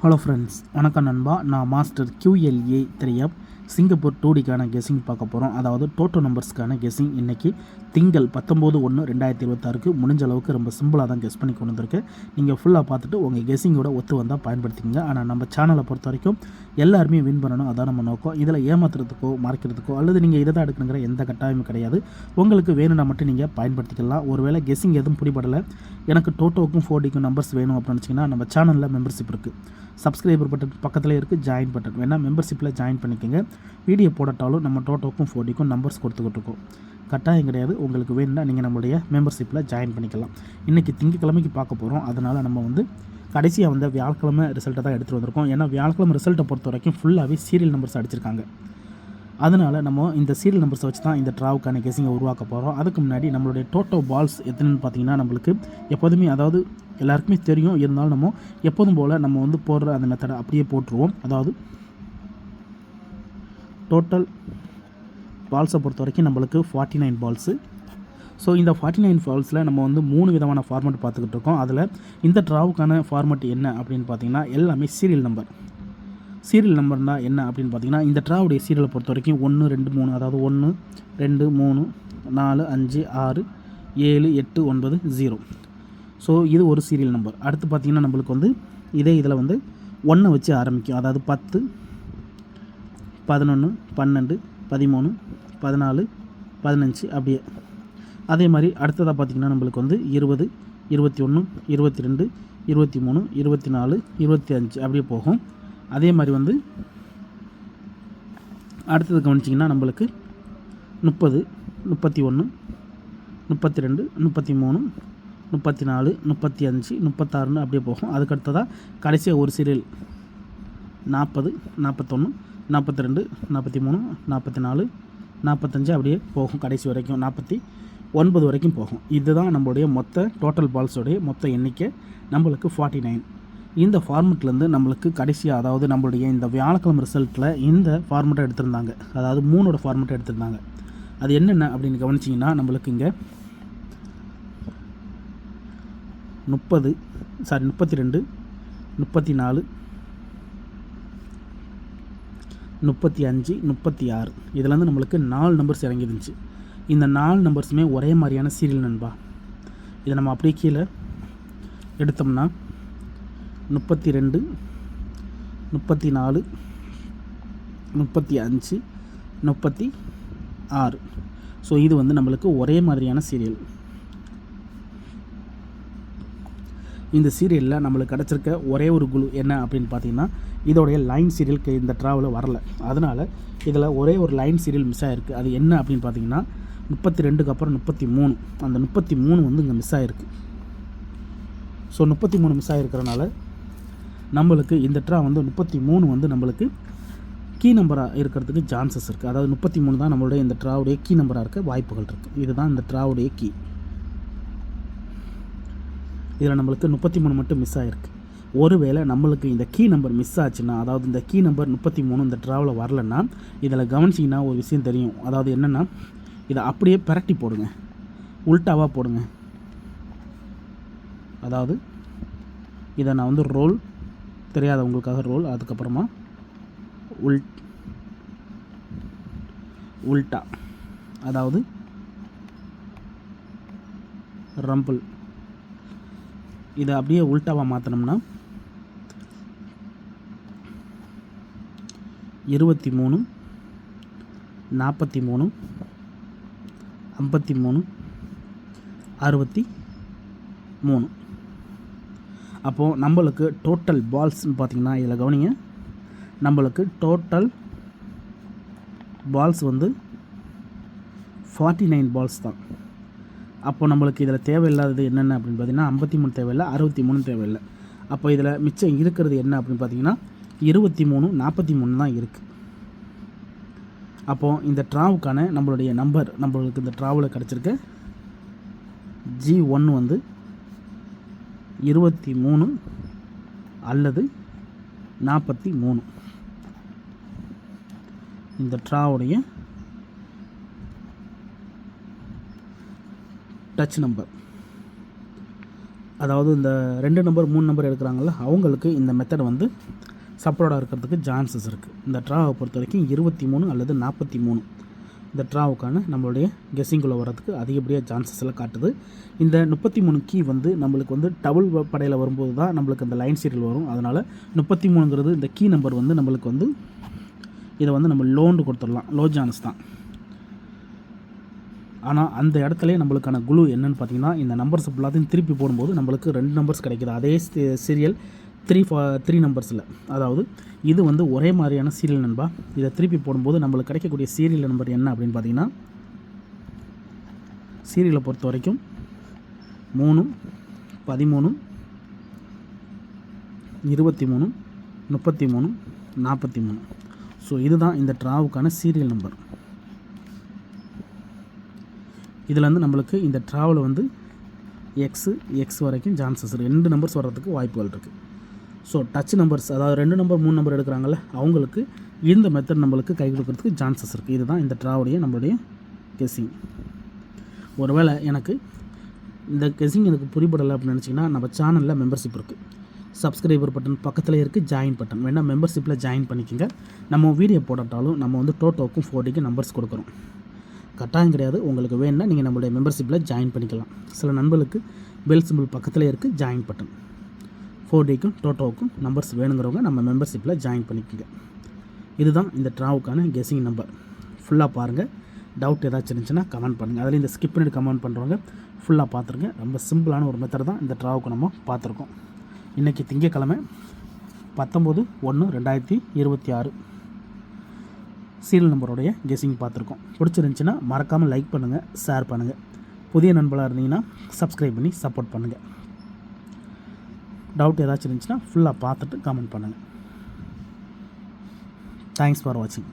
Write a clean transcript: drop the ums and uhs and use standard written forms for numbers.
Hello friends, வணக்கம் நண்பா. நான் மாஸ்டர் QLA 3F சிங்கப்பூர் 2Dக்கான கெஸிங் பார்க்க போகிறோம். அதாவது டோட்டோ நம்பர்ஸ்க்கான கெஸிங் இன்றைக்கி திங்கள் 19/1/2026 முடிஞ்ச அளவுக்கு ரொம்ப சிம்பிளாக தான் கெஸ் பண்ணி கொண்டு வந்திருக்கு. நீங்கள் ஃபுல்லாக பார்த்துட்டு உங்கள் கெஸிங்கோட ஒத்து வந்தால் பயன்படுத்திங்க. ஆனால் நம்ம சேனலை பொறுத்த வரைக்கும் எல்லாருமே வின் பண்ணணும், அதான் நம்ம நோக்கம். இதில் ஏமாத்துறதுக்கோ மறைக்கிறதுக்கோ அல்லது நீங்கள் இதை தான் எடுக்கணுங்கிற எந்த கட்டாயமும் கிடையாது. உங்களுக்கு வேணும்னா மட்டும் நீங்கள் பயன்படுத்திக்கலாம். ஒருவேளை கெஸிங் எதுவும் பிடிபடலை, எனக்கு டோட்டோவுக்கும் 4Dக்கும் நம்பர்ஸ் வேணும் அப்படின்னு வச்சிங்கன்னா நம்ம சேனலில் மெம்பர்ஷிப் இருக்குது. சப்ஸ்கிரைபர் பட்டன் பக்கத்தில் இருக்குது, ஜாயின் பட்டன் வேணால் மெம்பர்ஷிப்பில் ஜாயின் பண்ணிக்கோங்க. வீடியோ போடட்டாலும் நம்ம டோட்டோக்கும் 4Dக்கும் நம்பர்ஸ் கொடுத்துக்கிட்டு இருக்கோம். கட்டாயம் கிடையாது. உங்களுக்கு வேணும்னா நீங்கள் நம்மளுடைய மெம்பர்ஷிப்பில் ஜாயின் பண்ணிக்கலாம். இன்றைக்கி திங்கக்கிழமைக்கு பார்க்க போகிறோம். அதனால் நம்ம கடைசியாக வியாழக்கிழமை ரிசல்ட்டை தான் எடுத்துகிட்டு வந்திருக்கோம். ஏன்னா வியாழக்கிழமை ரிசல்ட்டை பொறுத்த வரைக்கும் ஃபுல்லாகவே சீரியல் நம்பர்ஸ் அடிச்சிருக்காங்க. அதனால் நம்ம இந்த சீரியல் நம்பர்ஸை வச்சு தான் இந்த ட்ராவுக்கான கெஸிங்கை உருவாக்க போகிறோம். அதுக்கு முன்னாடி நம்மளுடைய டோட்டோ பால்ஸ் எத்தனைன்னு பார்த்தீங்கன்னா நம்மளுக்கு எப்போதுமே, அதாவது எல்லாருக்குமே தெரியும், இருந்தாலும் நம்ம எப்போதும் போல் நம்ம போடுற அந்த மெத்தடை அப்படியே போட்டுருவோம். அதாவது டோட்டல் பால்ஸை பொறுத்த வரைக்கும் நம்மளுக்கு 49 பால்ஸு. ஸோ இந்த 49 பால்ஸில் நம்ம 3 விதமான ஃபார்மெட் பார்த்துக்கிட்டு இருக்கோம். அதில் இந்த ட்ராவுக்கான ஃபார்மெட் என்ன அப்படின்னு பார்த்தீங்கன்னா எல்லாமே சீரியல் நம்பர். சீரியல் நம்பர்னால் என்ன அப்படின்னு பார்த்தீங்கன்னா இந்த ட்ராவுடைய சீரியலை பொறுத்த வரைக்கும் 1, 2, 3, அதாவது 1, 2, 3, 4, 5, 6, 7, 8, 9, 0. ஸோ இது ஒரு சீரியல் நம்பர். அடுத்து பார்த்திங்கன்னா நம்மளுக்கு இதே இதில் 1 வச்சு ஆரம்பிக்கும். அதாவது 10, 11, 12, 13, 14, 15 அப்படியே. அதே மாதிரி அடுத்ததாக பார்த்திங்கன்னா நம்மளுக்கு 20, 21, 22, 23, 24, 25 அப்படியே போகும். அதே மாதிரி அடுத்தது கவனிச்சிங்கன்னா நம்மளுக்கு 30, 31, 32, 33, 34, 35, 36 அப்படியே போகும். அதுக்கடுத்ததாக கடைசியாக ஒரு சீரியல் 40, 41, 42, 43, 44, 45 அப்படியே போகும். கடைசி வரைக்கும் 49 வரைக்கும் போகும். இதுதான் நம்மளுடைய மொத்த டோட்டல் பால்ஸோடைய மொத்த எண்ணிக்கை, நம்மளுக்கு 49. இந்த ஃபார்மெட்லேருந்து நம்மளுக்கு கடைசியாக, அதாவது நம்மளுடைய இந்த வியாழக்கிழமை ரிசல்ட்டில் இந்த ஃபார்மெட்டை எடுத்திருந்தாங்க. அதாவது 3 ஃபார்மெட்டை எடுத்திருந்தாங்க. அது என்னென்ன அப்படின்னு கவனிச்சிங்கன்னா நம்மளுக்கு இங்கே 32, 34, 35, 36 இதுலேருந்து நம்மளுக்கு 4 நம்பர்ஸ் இறங்கிருந்துச்சு. இந்த 4 நம்பர்ஸுமே ஒரே மாதிரியான சீரியல் நண்பா. இதை நம்ம அப்படியே கீழே எடுத்தோம்னா 32, 34, 35, 36. ஸோ இது நம்மளுக்கு ஒரே மாதிரியான சீரியல். இந்த சீரியலில் நம்மளுக்கு கிடச்சிருக்க ஒரே ஒரு குழு என்ன அப்படின்னு பார்த்தீங்கன்னா இதோடைய லைன் சீரியலுக்கு இந்த ட்ராவலில் வரல. அதனால் இதில் ஒரே ஒரு லைன் சீரியல் மிஸ் ஆகிருக்கு. அது என்ன அப்படின்னு பார்த்தீங்கன்னா 32க்கு அப்புறம் 33. அந்த 33 இங்கே மிஸ் ஆகிருக்கு. ஸோ 33 மிஸ் ஆகிருக்கிறனால நம்மளுக்கு இந்த ட்ரா 33 நம்மளுக்கு கீ நம்பராக இருக்கிறதுக்கு சான்சஸ் இருக்குது. அதாவது 33 தான் நம்மளுடைய இந்த ட்ராவுடைய கீ நம்பராக இருக்க வாய்ப்புகள் இருக்குது. இதுதான் இந்த ட்ராவுடைய கீ. இதில் நம்மளுக்கு 33 மட்டும் மிஸ் ஆகிருக்கு. ஒருவேளை நம்மளுக்கு இந்த கீ நம்பர் மிஸ் ஆச்சுன்னா, அதாவது இந்த கீ நம்பர் 33 இந்த ட்ராவில் வரலன்னா, இதில் கவனிச்சிங்கன்னா ஒரு விஷயம் தெரியும். அதாவது என்னென்னா, இதை அப்படியே பிரட்டி போடுங்க, உல்ட்டாவாக போடுங்க. அதாவது இதை நான் ரோல் தெரியாதவங்களுக்காக ரோல், அதுக்கப்புறமா உல்ட்டா, அதாவது ரம்பிள். இதை அப்படியே உல்ட்டாவாக மாற்றினோம்னா 23, 43, 53, 63. அப்போது நம்மளுக்கு டோட்டல் பால்ஸ்ன்னு பார்த்திங்கன்னா இதில் கவனிங்க, நம்மளுக்கு டோட்டல் பால்ஸ் 49 பால்ஸ் தான். அப்போது நம்மளுக்கு இதில் தேவையில்லாதது என்னென்ன அப்படின்னு பார்த்தீங்கன்னா 53 தேவையில்லை, 63 தேவையில்லை. அப்போ இதில் மிச்சம் இருக்கிறது என்ன அப்படின்னு பார்த்தீங்கன்னா 23, 43 தான் இருக்குது. அப்போது இந்த ட்ராவுக்கான நம்மளுடைய நம்பர், நம்மளுக்கு இந்த ட்ராவில் கிடச்சிருக்க G1 23 அல்லது 43. இந்த ட்ராவுடைய டச் நம்பர். அதாவது இந்த 2 நம்பர் 3 நம்பர் எடுக்கிறாங்கள்ல அவங்களுக்கு இந்த மெத்தட் வந்து சப்போர்ட்டாக இருக்கிறதுக்கு சான்சஸ் இருக்குது. இந்த ட்ராவை பொறுத்த வரைக்கும் 23 அல்லது 43 இந்த ட்ராவுக்கான நம்மளுடைய கெஸ்ஸிங்குள்ளே வர்றதுக்கு அதிகப்படியாக சான்சஸ் எல்லாம் காட்டுது. இந்த 33 கீ வந்து நம்மளுக்கு வந்து டபுள் படையில் வரும்போது தான் நம்மளுக்கு அந்த லைன் சீரியல் வரும். அதனால் 33ங்கிறது இந்த கீ நம்பர் வந்து நம்மளுக்கு வந்து இதை வந்து நம்ம லோன்னு கொடுத்துடலாம், லோ சான்ஸ் தான். ஆனால் அந்த இடத்துலேயே நம்மளுக்கான குழு என்னென்னு பார்த்தீங்கன்னா, இந்த நம்பர்ஸ் எல்லாத்தையும் திருப்பி போடும்போது நம்மளுக்கு 2 நம்பர்ஸ் கிடைக்கிது. அதே சீரியல் 3 நம்பர்ஸில், அதாவது இது வந்து ஒரே மாதிரியான சீரியல் நம்பர். இதை திருப்பி போடும்போது நம்மளுக்கு கிடைக்கக்கூடிய சீரியல் நம்பர் என்ன அப்படின்னு பார்த்தீங்கன்னா, சீரியலை பொறுத்த வரைக்கும் 3, 13, 23, 33, 43. ஸோ இதுதான் இந்த ட்ராவுக்கான சீரியல் நம்பர். இதில் வந்து நம்மளுக்கு இந்த ட்ராவில் வந்து எக்ஸ் வரைக்கும் சான்சஸ் இருக்குது. 2 நம்பர்ஸ் வர்றதுக்கு வாய்ப்புகள் இருக்குது. ஸோ டச் நம்பர்ஸ், அதாவது 2 நம்பர் 3 நம்பர் எடுக்கிறாங்கல்ல அவங்களுக்கு இந்த மெத்தட் நம்மளுக்கு கை கொடுக்கறதுக்கு சான்சஸ் இருக்குது. இதுதான் இந்த ட்ராவுடைய நம்மளுடைய கெஸ்ஸிங். ஒருவேளை எனக்கு இந்த கெஸ்ஸிங் எனக்கு புரிபடலை அப்படின்னு நினச்சிங்கன்னா, நம்ம சேனலில் மெம்பர்ஷிப் இருக்குது. சப்ஸ்கிரைபர் பட்டன் பக்கத்தில் இருக்குது, ஜாயின் பட்டன் வேணால் மெம்பர்ஷிப்பில் ஜாயின் பண்ணிக்கோங்க. நம்ம வீடியோ போடாட்டாலும் நம்ம வந்து டோட்டோக்கும் 4Dக்கும் நம்பர்ஸ் கொடுக்குறோம். கட்டாயம் கிடையாது. உங்களுக்கு வேணும்னா நீங்கள் நம்மளுடைய மெம்பர்ஷிப்பில் ஜாயின் பண்ணிக்கலாம். சில நண்பர்களுக்கு பெல் சிம்பிள் பக்கத்தில் இருக்குது, ஜாயின் பட்டன். 4Dக்கும் டோட்டோவுக்கும் நம்பர்ஸ் வேணுங்கிறவங்க நம்ம மெம்பர்ஷிப்பில் ஜாயின் பண்ணிக்கோங்க. இதுதான் இந்த ட்ராவுக்கான கெஸ்ஸிங் நம்பர். ஃபுல்லாக பாருங்கள். டவுட் ஏதாச்சும் இருந்துச்சுன்னா கமெண்ட் பண்ணுங்கள். அதில் இந்த ஸ்கிப் பண்ணிட்டு கமெண்ட் பண்ணுறவங்க ஃபுல்லாக பார்த்துருங்க. ரொம்ப சிம்பிளான ஒரு மெத்தட் தான் இந்த ட்ராவுக்கு நம்ம பார்த்துருக்கோம். இன்றைக்கி திங்கக்கிழமை 19/1/2026 சீரியல் நம்பருடைய கெஸ்ஸிங் பார்த்துருக்கோம். பிடிச்சிருந்துச்சின்னா மறக்காமல் லைக் பண்ணுங்கள், ஷேர் பண்ணுங்கள். புதிய நண்பர்களாக இருந்தீங்கன்னா சப்ஸ்கிரைப் பண்ணி சப்போர்ட் பண்ணுங்கள். டவுட் ஏதாச்சும் இருந்துச்சுன்னா ஃபுல்லாக பார்த்துட்டு கமெண்ட் பண்ணுங்கள். தேங்க்ஸ் ஃபார் வாட்சிங்.